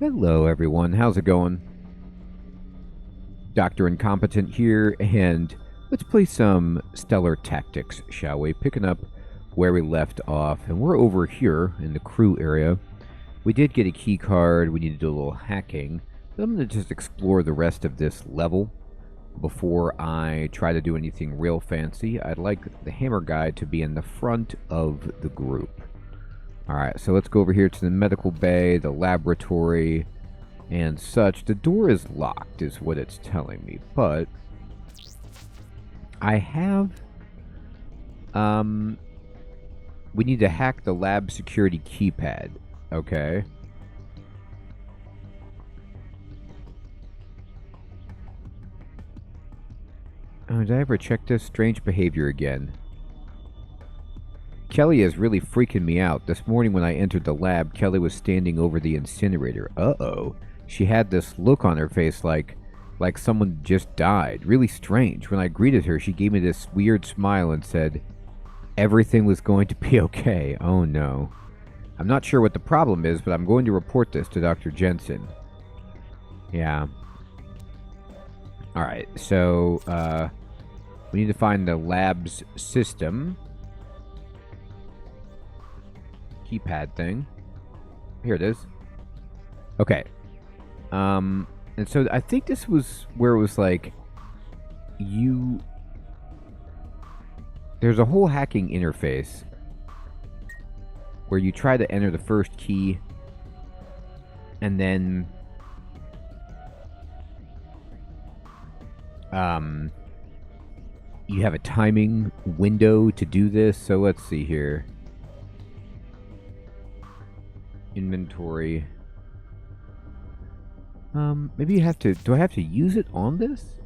Hello everyone, how's it going? Dr. Incompetent here, and let's play some Stellar Tactics, shall we? Picking up where we left off, and we're over here in the crew area. We did get a key card, we need to do a little hacking, but I'm going to just explore the rest of this level before I try to do anything real fancy. I'd like the hammer guy to be in the front of the group. Alright, so let's go over here to the medical bay, the laboratory, and such. The door is locked, is what it's telling me, but I have, we need to hack the lab security keypad, okay? Oh, did I ever check this? Strange behavior again. Kelly is really freaking me out. This morning when I entered the lab, Kelly was standing over the incinerator. Uh-oh. She had this look on her face like someone just died. Really strange. When I greeted her, she gave me this weird smile and said everything was going to be okay. Oh no. I'm not sure what the problem is, but I'm going to report this to Dr. Jensen. Yeah. Alright, so, we need to find the lab's system. Keypad thing. Here it is. Okay. And so I think this was where it was like there's a whole hacking interface where you try to enter the first key and then you have a timing window to do this. So let's see here. Inventory. Maybe you have to... Do I have to use it on this?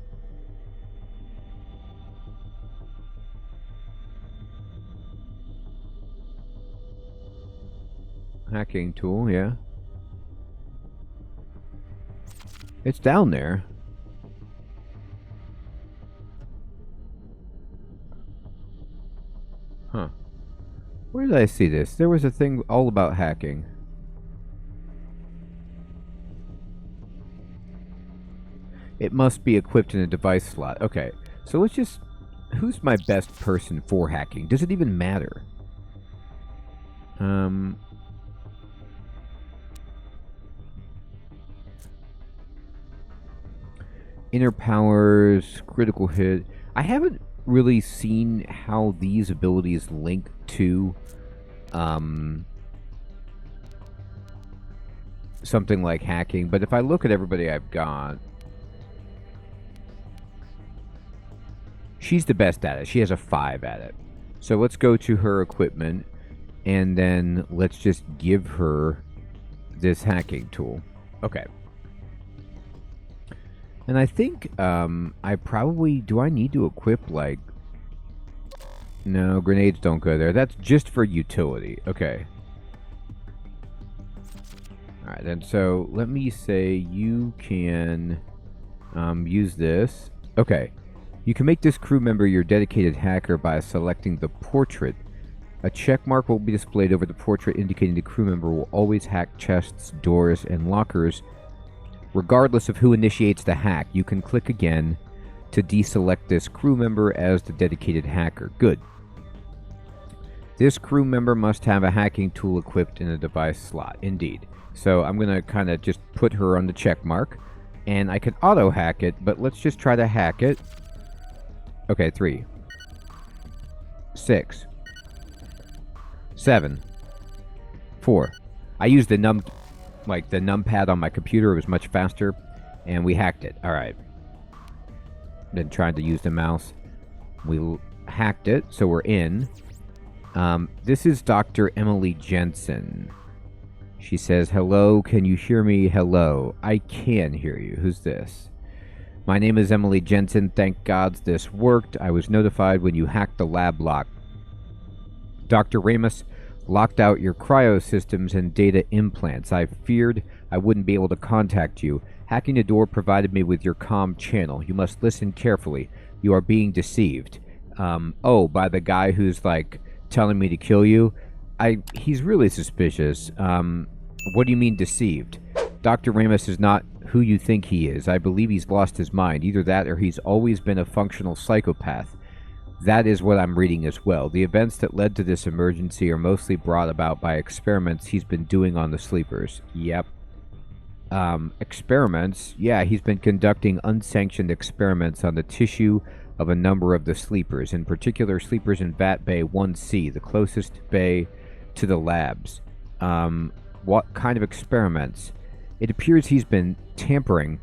Hacking tool, yeah. It's down there. Huh. Where did I see this? There was a thing all about hacking. It must be equipped in a device slot. Okay, so let's just... Who's my best person for hacking? Does it even matter? Inner powers, critical hit. I haven't really seen how these abilities link to something like hacking, but if I look at everybody I've got, she's the best at it. She has a 5 at it. So let's go to her equipment, and then let's just give her this hacking tool. Okay. And I think I probably... Do I need to equip, like... No, grenades don't go there. That's just for utility. Okay. Alright, then so let me say you can use this. Okay. You can make this crew member your dedicated hacker by selecting the portrait. A check mark will be displayed over the portrait indicating the crew member will always hack chests, doors, and lockers regardless of who initiates the hack. You can click again to deselect this crew member as the dedicated hacker. Good. This crew member must have a hacking tool equipped in a device slot. Indeed. So I'm going to kind of just put her on the check mark, and I can auto-hack it, but let's just try to hack it. Okay, 3, 6, 7, 4. I used the numpad on my computer. It was much faster, and we hacked it. All right. Then tried to use the mouse. We hacked it, so we're in. This is Dr. Emily Jensen. She says, "Hello, can you hear me? Hello. I can hear you. Who's this? My name is Emily Jensen. Thank gods this worked. I was notified when you hacked the lab lock. Dr. Ramus locked out your cryo systems and data implants. I feared I wouldn't be able to contact you. Hacking the door provided me with your comm channel. You must listen carefully. You are being deceived." Oh, by the guy who's, like, telling me to kill you? He's really suspicious. What do you mean deceived? Dr. Ramos is not who you think he is. I believe he's lost his mind. Either that or he's always been a functional psychopath. That is what I'm reading as well. The events that led to this emergency are mostly brought about by experiments he's been doing on the sleepers. Yep. Experiments? Yeah, he's been conducting unsanctioned experiments on the tissue of a number of the sleepers, in particular sleepers in Vat Bay 1C, the closest bay to the labs. What kind of experiments? It appears he's been tampering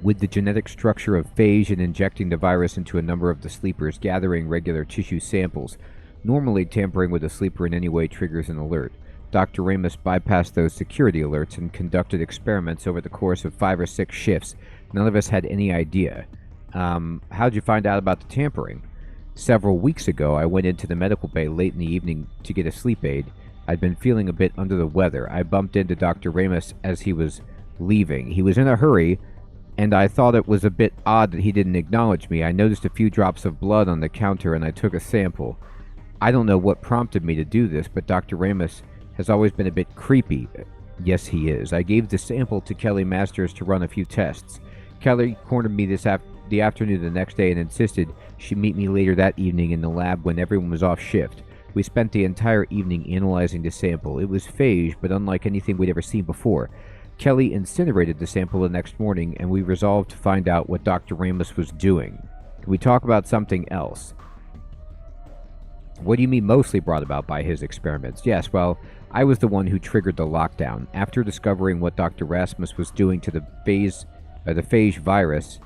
with the genetic structure of phage and injecting the virus into a number of the sleepers, gathering regular tissue samples. Normally, tampering with a sleeper in any way triggers an alert. Dr. Ramos bypassed those security alerts and conducted experiments over the course of 5 or 6 shifts. None of us had any idea. How'd you find out about the tampering? Several weeks ago, I went into the medical bay late in the evening to get a sleep aid. I'd been feeling a bit under the weather. I bumped into Dr. Ramos as he was leaving. He was in a hurry, and I thought it was a bit odd that he didn't acknowledge me. I noticed a few drops of blood on the counter, and I took a sample. I don't know what prompted me to do this, but Dr. Ramos has always been a bit creepy. Yes, he is. I gave the sample to Kelly Masters to run a few tests. Kelly cornered me the afternoon the next day and insisted she'd meet me later that evening in the lab when everyone was off shift. We spent the entire evening analyzing the sample. It was phage, but unlike anything we'd ever seen before. Kelly incinerated the sample the next morning, and we resolved to find out what Dr. Ramos was doing. Can we talk about something else? What do you mean mostly brought about by his experiments? Yes, well, I was the one who triggered the lockdown. After discovering what Dr. Rasmus was doing to the phage virus,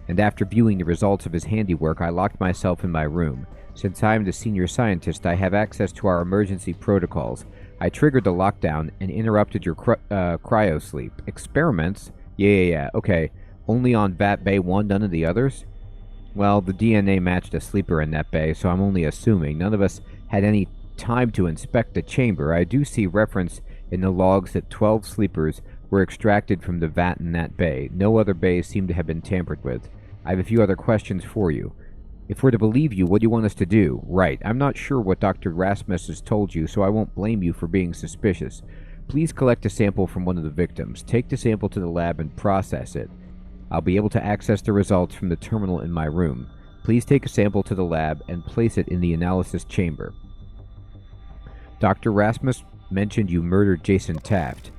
and after viewing the results of his handiwork, I locked myself in my room. Since I am the senior scientist, I have access to our emergency protocols. I triggered the lockdown and interrupted your cryo sleep. Experiments? Yeah. Okay. Only on Vat Bay 1, none of the others? Well, the DNA matched a sleeper in that bay, so I'm only assuming. None of us had any time to inspect the chamber. I do see reference in the logs that 12 sleepers were extracted from the vat in that bay. No other bays seem to have been tampered with. I have a few other questions for you. If we're to believe you, what do you want us to do? Right. I'm not sure what Dr. Rasmus has told you, so I won't blame you for being suspicious. Please collect a sample from one of the victims. Take the sample to the lab and process it. I'll be able to access the results from the terminal in my room. Please take a sample to the lab and place it in the analysis chamber. Dr. Rasmus mentioned you murdered Jason Taft.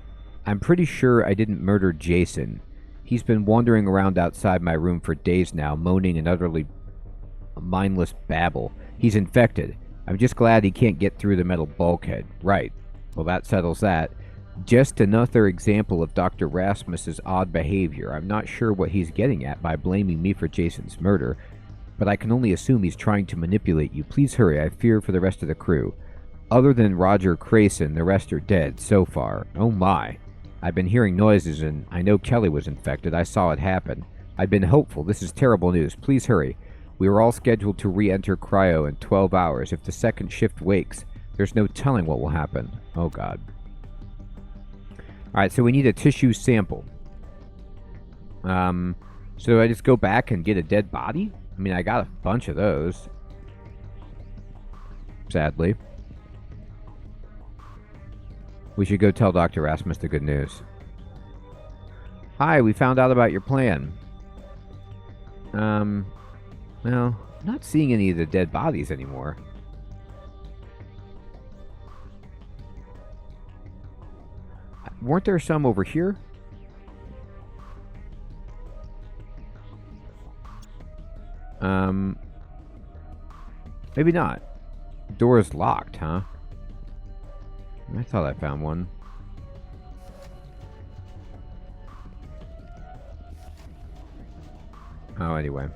I'm pretty sure I didn't murder Jason. He's been wandering around outside my room for days now, moaning and utterly mindless babble. He's infected. I'm just glad he can't get through the metal bulkhead. Right. Well, that settles that. Just another example of Dr. Rasmus's odd behavior. I'm not sure what he's getting at by blaming me for Jason's murder, but I can only assume he's trying to manipulate you. Please hurry. I fear for the rest of the crew. Other than Roger Crayson, the rest are dead so far. Oh my. I've been hearing noises, and I know Kelly was infected. I saw it happen. I've been hopeful. This is terrible news. Please hurry. We were all scheduled to re-enter cryo in 12 hours. If the second shift wakes, there's no telling what will happen. Oh, God. Alright, so we need a tissue sample. So I just go back and get a dead body? I mean, I got a bunch of those. Sadly. We should go tell Dr. Rasmus the good news. Hi, we found out about your plan. Well, I'm not seeing any of the dead bodies anymore. Weren't there some over here? Maybe not. Door is locked, huh? I thought I found one. Oh, anyway.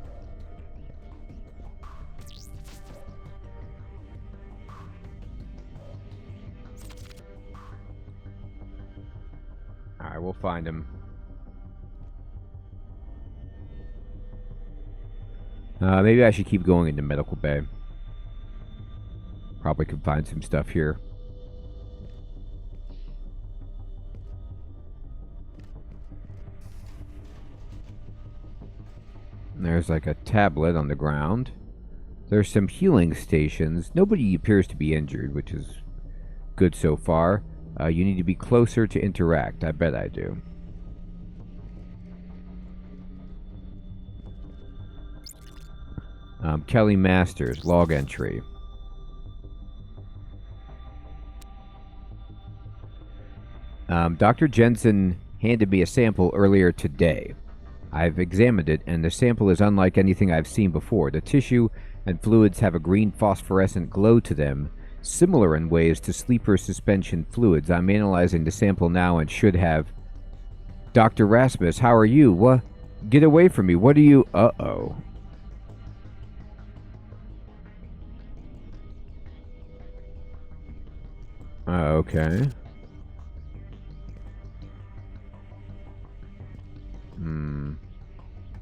Alright, we'll find him. Maybe I should keep going into medical bay. Probably could find some stuff here. There's like a tablet on the ground. There's some healing stations. Nobody appears to be injured, which is good so far. You need to be closer to interact. I bet I do. Kelly Masters, log entry. Dr. Jensen handed me a sample earlier today. I've examined it, and the sample is unlike anything I've seen before. The tissue and fluids have a green phosphorescent glow to them, similar in ways to sleeper suspension fluids. I'm analyzing the sample now and should have... Dr. Rasmus, how are you? What? Get away from me. What are you... Uh-oh. Okay.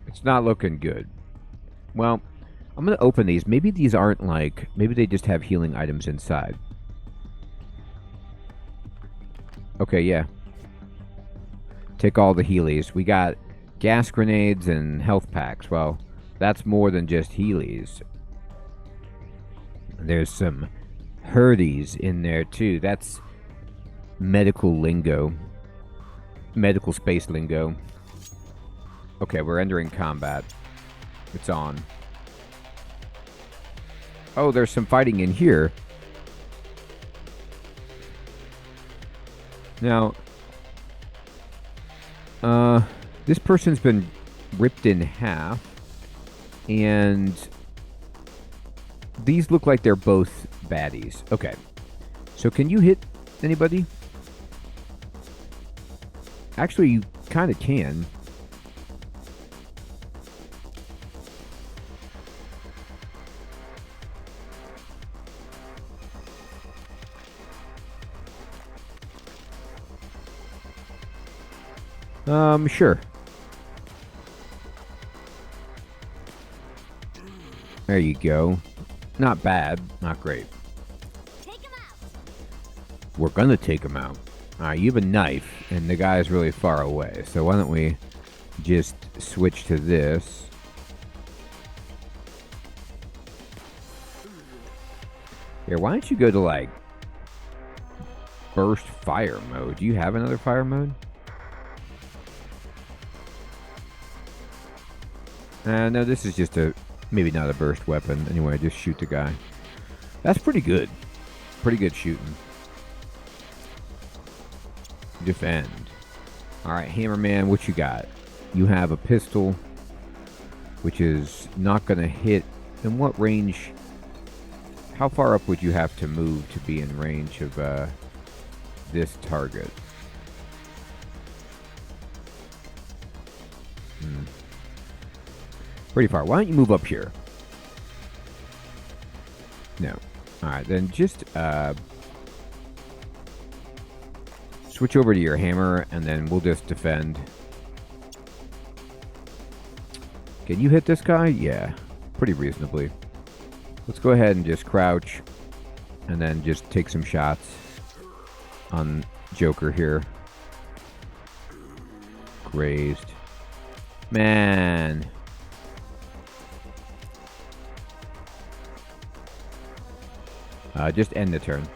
It's not looking good. Well, I'm going to open these. Maybe these aren't like... Maybe they just have healing items inside. Okay, yeah. Take all the Healies. We got gas grenades and health packs. Well, that's more than just Healies. There's some Herdies in there, too. That's medical lingo. Medical space lingo. Okay, we're entering combat. It's on. Oh, there's some fighting in here. Now, this person's been ripped in half, and these look like they're both baddies. Okay, so can you hit anybody? Actually, you kind of can. Sure. There you go. Not bad. Not great. Take him out. We're gonna take him out. Alright, you have a knife, and the guy's really far away. So why don't we just switch to this. Here, why don't you go to, like, burst fire mode? Do you have another fire mode? No, this is just maybe not a burst weapon. Anyway, just shoot the guy. That's pretty good. Pretty good shooting. Defend. Alright, Hammerman, what you got? You have a pistol, which is not going to hit. In what range? How far up would you have to move to be in range of this target? Pretty far. Why don't you move up here? No. Alright, then just switch over to your hammer, and then we'll just defend. Can you hit this guy? Yeah, pretty reasonably. Let's go ahead and just crouch, and then just take some shots on Joker here. Grazed. Man. Just end the turn.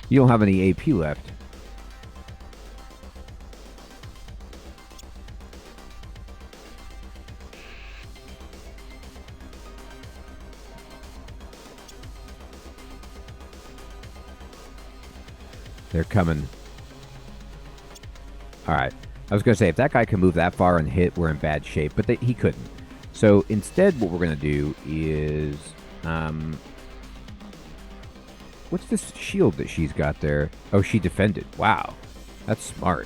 You don't have any AP left. They're coming. Alright. I was going to say, if that guy can move that far and hit, we're in bad shape. But he couldn't. So instead, what we're going to do is... what's this shield that she's got there? Oh, she defended. Wow. That's smart.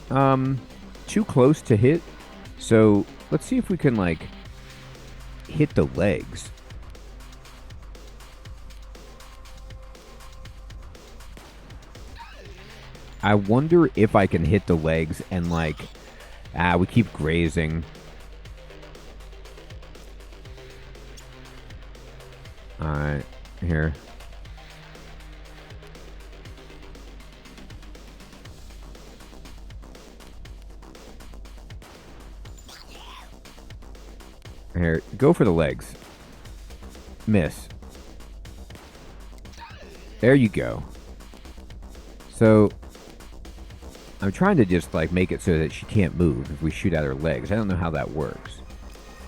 Too close to hit. So let's see if we can, like, hit the legs. I wonder if I can hit the legs and, like, we keep grazing. Alright, here. Here, go for the legs. Miss. There you go. So I'm trying to just like make it so that she can't move if we shoot at her legs. I don't know how that works.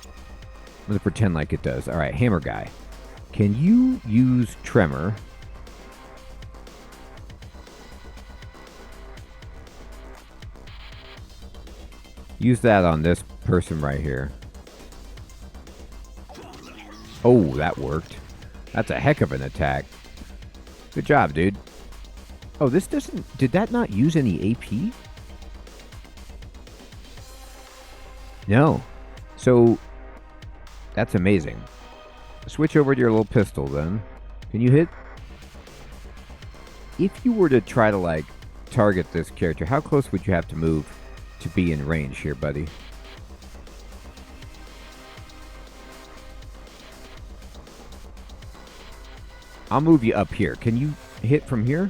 I'm gonna pretend like it does. All right, hammer guy. Can you use tremor? Use that on this person right here. Oh, that worked. That's a heck of an attack. Good job, dude. Oh, this doesn't... Did that not use any AP? No. So, that's amazing. Switch over to your little pistol, then. Can you hit? If you were to try to, like, target this character, how close would you have to move to be in range here, buddy? I'll move you up here. Can you hit from here?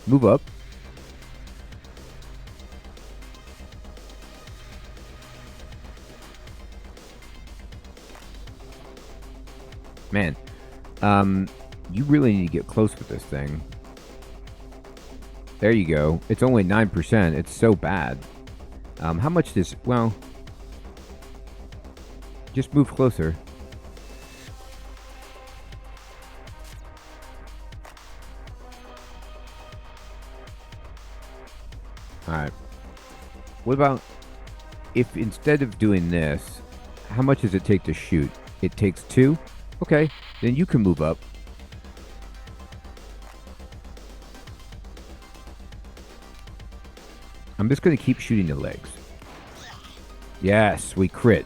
Move up. Man, you really need to get close with this thing. There you go. It's only 9%. It's so bad. How much does... Well, just move closer. Alright. What about if instead of doing this, how much does it take to shoot? It takes 2? Okay, then you can move up. I'm just going to keep shooting the legs. Yes, we crit.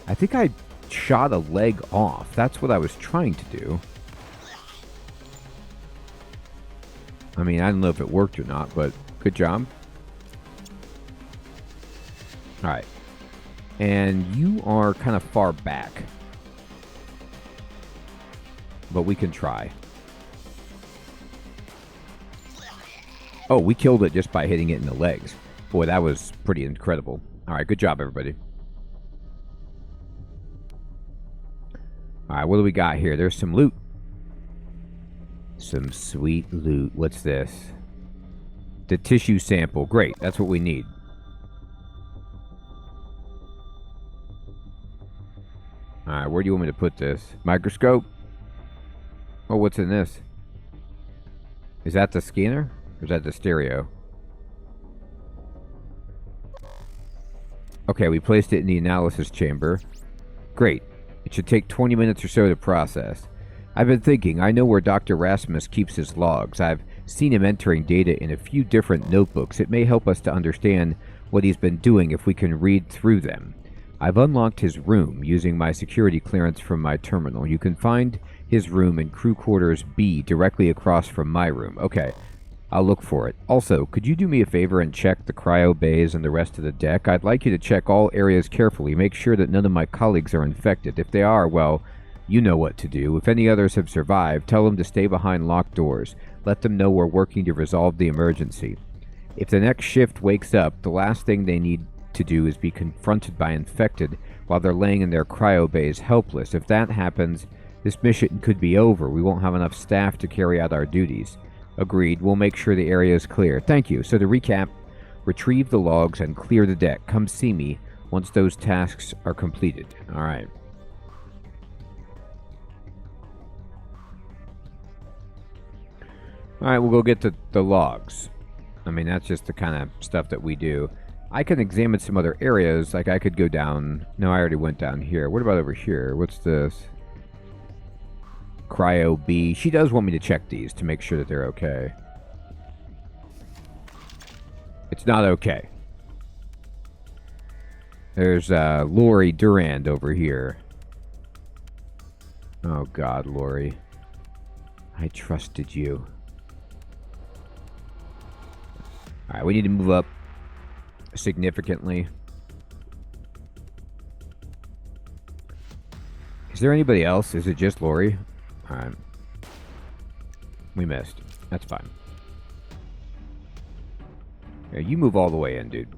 I think I shot a leg off. That's what I was trying to do. I mean, I don't know if it worked or not, but good job. Alright. And you are kind of far back. But we can try. Oh, we killed it just by hitting it in the legs. Boy, that was pretty incredible. Alright, good job, everybody. Alright, what do we got here? There's some loot. Some sweet loot. What's this? The tissue sample. Great, that's what we need. Alright, where do you want me to put this? Microscope? Oh, what's in this? Is that the scanner? Or is that the stereo? Okay, we placed it in the analysis chamber. Great. It should take 20 minutes or so to process. I've been thinking, I know where Dr. Rasmus keeps his logs. I've seen him entering data in a few different notebooks. It may help us to understand what he's been doing if we can read through them. I've unlocked his room using my security clearance from my terminal. You can find his room in crew quarters B directly across from my room. Okay, I'll look for it. Also, could you do me a favor and check the cryo bays and the rest of the deck? I'd like you to check all areas carefully. Make sure that none of my colleagues are infected. If they are, well, you know what to do. If any others have survived, tell them to stay behind locked doors. Let them know we're working to resolve the emergency. If the next shift wakes up, the last thing they need to do is be confronted by infected while they're laying in their cryo bays helpless. If that happens, this mission could be over. We won't have enough staff to carry out our duties. Agreed. We'll make sure the area is clear. Thank you. So to recap, retrieve the logs and clear the deck. Come see me once those tasks are completed. All right. All right, we'll go get the logs. I mean, that's just the kind of stuff that we do. I can examine some other areas. Like I could go down. No, I already went down here. What about over here? What's this? Cryo B. She does want me to check these to make sure that they're okay. It's not okay. There's Lori Durand over here. Oh God, Lori. I trusted you. Alright, we need to move up significantly. Is there anybody else? Is it just Lori? Alright. We missed. That's fine. Yeah, you move all the way in, dude.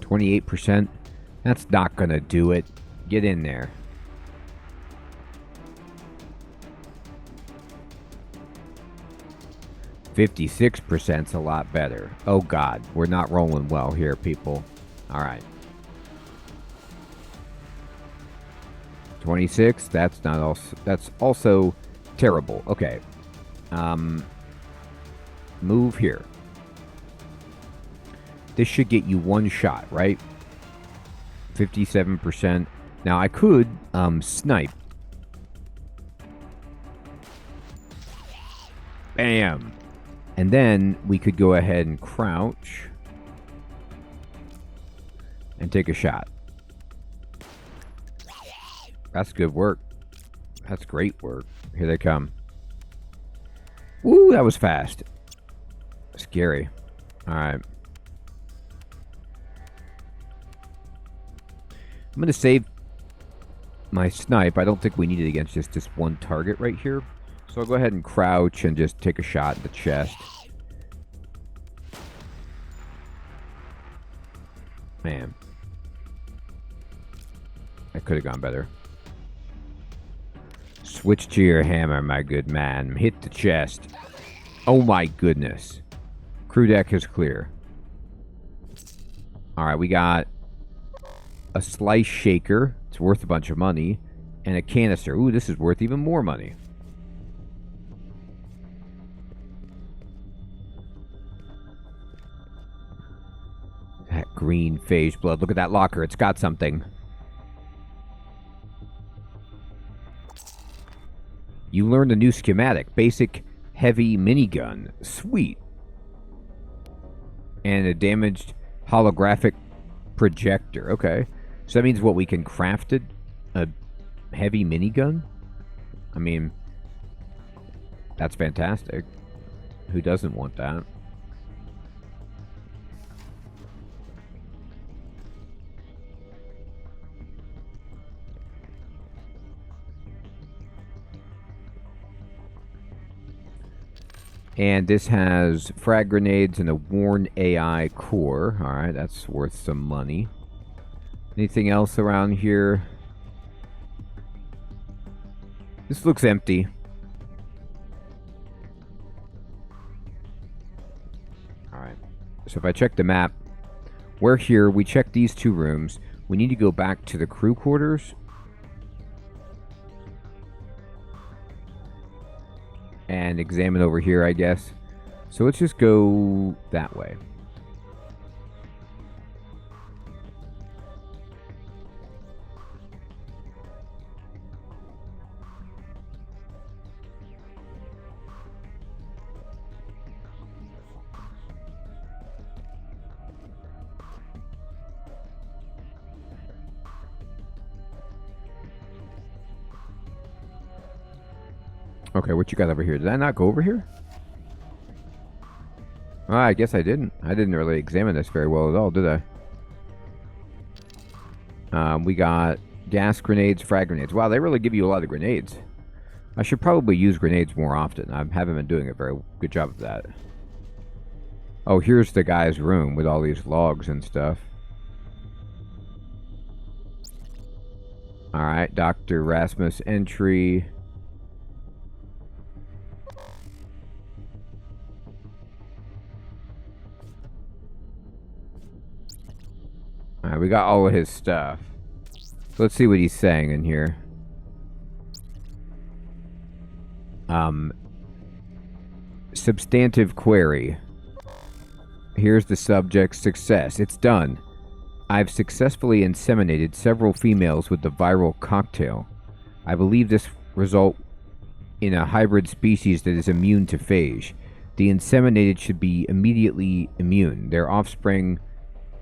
%. That's not gonna do it. Get in there. %56's a lot better. Oh God, we're not rolling well here, people. All right. 26. That's not also. That's also terrible. Okay. Move here. This should get you one shot, right? 57%. Now I could snipe. Bam. And then we could go ahead and crouch and take a shot. That's good work. That's great work. Here they come. Woo, that was fast. Scary. All right. I'm going to save my snipe. I don't think we need it against just this one target right here. So I'll go ahead and crouch and just take a shot in the chest. Man. That could have gone better. Switch to your hammer, my good man. Hit the chest. Oh my goodness. Crew deck is clear. Alright, we got a slice shaker. It's worth a bunch of money. And a canister. Ooh, this is worth even more money. That green phage blood. Look at that locker. It's got something. You learned a new schematic. Basic heavy minigun. Sweet. And a damaged holographic projector. Okay. So that means what? We can craft it? A heavy minigun? I mean, that's fantastic. Who doesn't want that? And this has frag grenades and a worn AI core. Alright, that's worth some money. Anything else around here? This looks empty. Alright. So if I check the map, we're here. We checked these two rooms. We need to go back to the crew quarters. And examine over here, I guess. So let's just go that way. Okay, what you got over here? Did I not go over here? Oh, I guess I didn't. I didn't really examine this very well at all, did I? We got gas grenades, frag grenades. Wow, they really give you a lot of grenades. I should probably use grenades more often. I haven't been doing a very good job of that. Oh, here's the guy's room with all these logs and stuff. Alright, Dr. Rasmus entry. Alright, we got all of his stuff. So let's see what he's saying in here. Substantive query. Here's the subject. Success. It's done. I've successfully inseminated several females with the viral cocktail. I believe this result in a hybrid species that is immune to phage. The inseminated should be immediately immune. Their offspring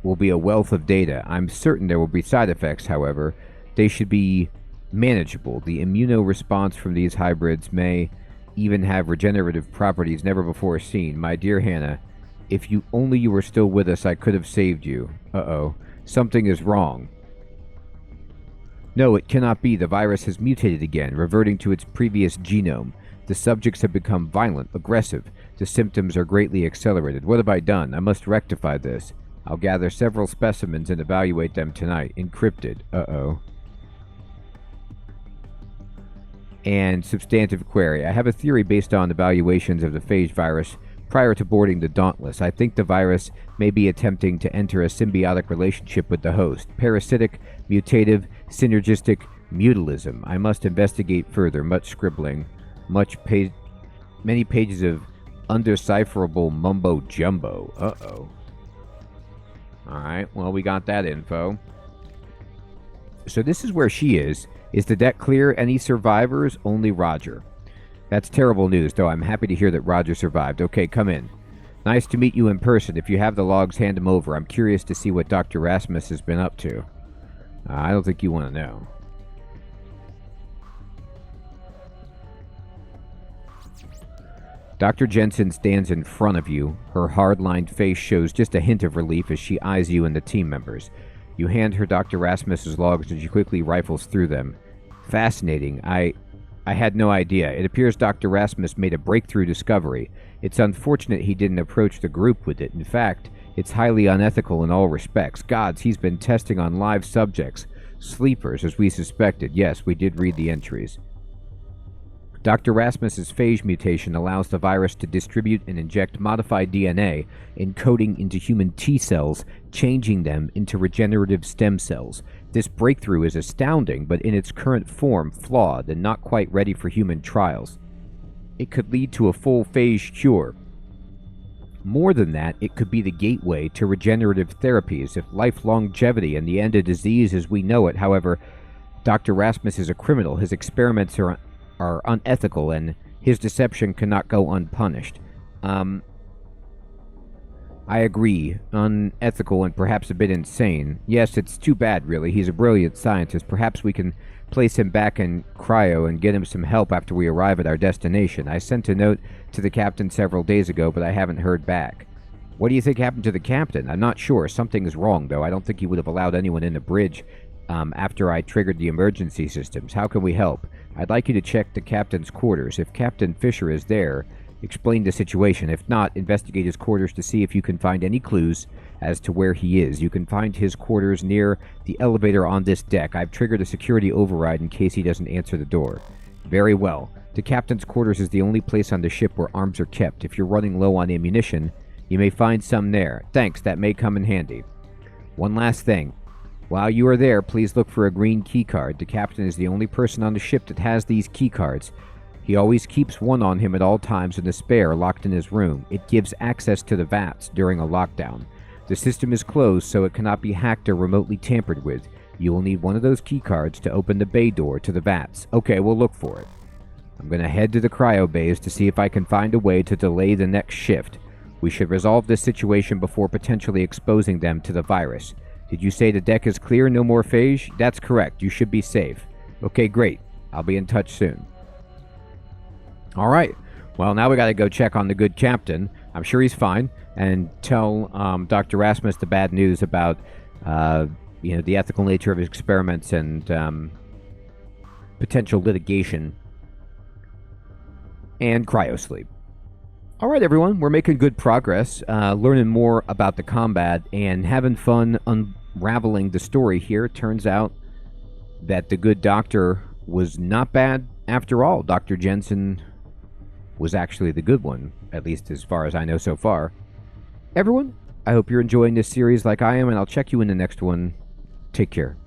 will be a wealth of data. I'm certain there will be side effects, however. They should be manageable. The immunoresponse from these hybrids may even have regenerative properties never before seen. My dear Hannah, if you were still with us, I could have saved you. Uh-oh. Something is wrong. No, it cannot be. The virus has mutated again, reverting to its previous genome. The subjects have become violent, aggressive. The symptoms are greatly accelerated. What have I done? I must rectify this. I'll gather several specimens and evaluate them tonight. Encrypted. Uh-oh. And substantive query. I have a theory based on evaluations of the Phage virus prior to boarding the Dauntless. I think the virus may be attempting to enter a symbiotic relationship with the host. Parasitic, mutative, synergistic, mutilism. I must investigate further. Much scribbling. Many pages of undecipherable mumbo-jumbo. Uh-oh. Alright, well, we got that info. So this is where she is. Is the deck clear? Any survivors? Only Roger. That's terrible news, though I'm happy to hear that Roger survived. Okay, come in. Nice to meet you in person. If you have the logs, hand them over. I'm curious to see what Dr. Rasmus has been up to. I don't think you want to know. Dr. Jensen stands in front of you. Her hard-lined face shows just a hint of relief as she eyes you and the team members. You hand her Dr. Rasmus's logs and she quickly rifles through them. Fascinating. I had no idea. It appears Dr. Rasmus made a breakthrough discovery. It's unfortunate he didn't approach the group with it. In fact, it's highly unethical in all respects. Gods, he's been testing on live subjects. Sleepers, as we suspected. Yes, we did read the entries. Dr. Rasmus's phage mutation allows the virus to distribute and inject modified DNA, encoding into human T cells, changing them into regenerative stem cells. This breakthrough is astounding, but in its current form, flawed and not quite ready for human trials. It could lead to a full phage cure. More than that, it could be the gateway to regenerative therapies, if life longevity and the end of disease as we know it. However, Dr. Rasmus is a criminal. His experiments are unethical, and his deception cannot go unpunished. I agree. Unethical and perhaps a bit insane. Yes, it's too bad, really. He's a brilliant scientist. Perhaps we can place him back in cryo and get him some help after we arrive at our destination. I sent a note to the captain several days ago, but I haven't heard back. What do you think happened to the captain? I'm not sure. Something is wrong, though. I don't think he would have allowed anyone in the bridge after I triggered the emergency systems. How can we help? I'd like you to check the captain's quarters. If Captain Fisher is there, explain the situation. If not, investigate his quarters to see if you can find any clues as to where he is. You can find his quarters near the elevator on this deck. I've triggered a security override in case he doesn't answer the door. Very well. The captain's quarters is the only place on the ship where arms are kept. If you're running low on ammunition, you may find some there. Thanks, that may come in handy. One last thing. While you are there, please look for a green keycard. The captain is the only person on the ship that has these keycards. He always keeps one on him at all times and a spare locked in his room. It gives access to the vats during a lockdown. The system is closed, so it cannot be hacked or remotely tampered with. You will need one of those keycards to open the bay door to the vats. Okay, we'll look for it. I'm going to head to the cryo bays to see if I can find a way to delay the next shift. We should resolve this situation before potentially exposing them to the virus. Did you say the deck is clear? No more phage? That's correct. You should be safe. Okay, great. I'll be in touch soon. Alright. Well, now we gotta go check on the good captain. I'm sure he's fine. And tell Dr. Rasmus the bad news about the ethical nature of his experiments and potential litigation and cryosleep. Alright, everyone. We're making good progress, learning more about the combat and having fun unraveling the story here. It turns out that the good doctor was not bad after all. Dr. Jensen was actually the good one, at least as far as I know so far. Everyone, I hope you're enjoying this series like I am, and I'll check you in the next one. Take care.